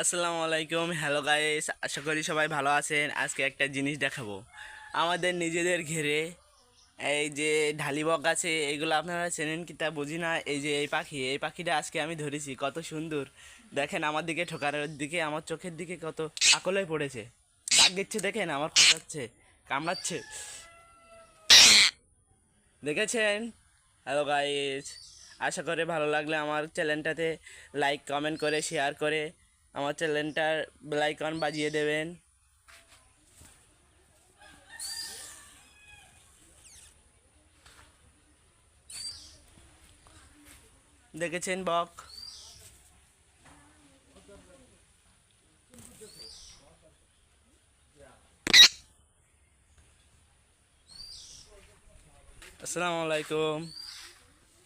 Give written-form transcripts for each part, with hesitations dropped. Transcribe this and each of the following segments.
আসসালামু আলাইকুম, hello guys, আশা করি সবাই ভালো আছেন। আজকে একটা জিনিস দেখাবো আমাদের নিজেদের ঘেরে। এই যে ঢালি বক আছে, এগুলো আপনারা চেনেন কি তা বুঝি না। এই যে এই পাখিটা আজকে আমি ধরেছি, কত সুন্দর দেখেন। আমার দিকে ঠোকারের দিকে, আমার চোখের দিকে কত আকলে পড়েছে, ডাক দিচ্ছে দেখেন, আমার খোঁচাচ্ছে, কামড়াচ্ছে, দেখেছেন? হ্যালো গাইস, আশা করে ভালো লাগলে আমার চ্যানেলটাতে লাইক কমেন্ট করে শেয়ার করে আমার চ্যানেলটার বেল আইকন বাজিয়ে দেবেন। দেখেছেন বক? আসসালামু আলাইকুম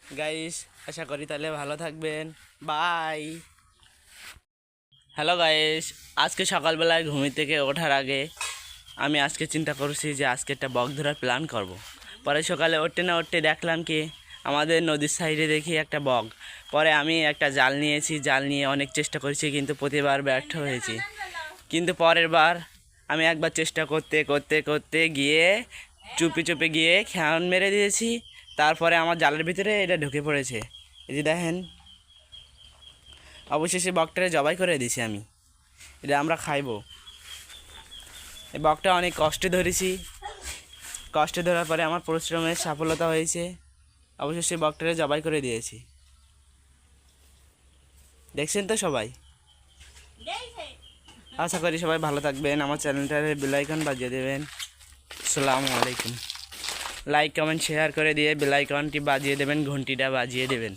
গাইস, আশা করি তাহলে ভালো থাকবেন। বাই। হ্যালো গাইস, আজকে সকালবেলায় ঘুমি থেকে ওঠার আগে আমি আজকে চিন্তা করছি যে আজকে একটা বক ধরার প্ল্যান করব। পরে সকালে উঠতে না উঠতে দেখলাম কি আমাদের নদীর সাইডে দেখি একটা বক। পরে আমি একটা জাল নিয়েছি, জাল নিয়ে অনেক চেষ্টা করেছি কিন্তু প্রতিবার ব্যর্থ হয়েছি। কিন্তু পরের বার আমি একবার চেষ্টা করতে করতে করতে গিয়ে চুপি চুপি গিয়ে খেয়ান মেরে দিয়েছি। তারপরে আমার জালের ভিতরে এটা ঢুকে পড়েছে। এই যে দেখেন, অবশেষে বকটারে জবাই করে দিয়েছি আমি। এটা আমরা খাইবো। এই বকটা অনেক কষ্টে ধরেছি, কষ্টে ধরার পরে আমার পরিশ্রমের সফলতা হয়েছে। অবশেষে বকটারে জবাই করে দিয়েছি। দেখছেন তো সবাই? আশা করি সবাই ভালো থাকবেন, আমার চ্যানেলটার বেল আইকন বাজিয়ে দেবেন। আসসালামু আলাইকুম। লাইক কমেন্ট শেয়ার করে দিয়ে বেল আইকনটি বাজিয়ে দেবেন, ঘন্টিটা বাজিয়ে দেবেন।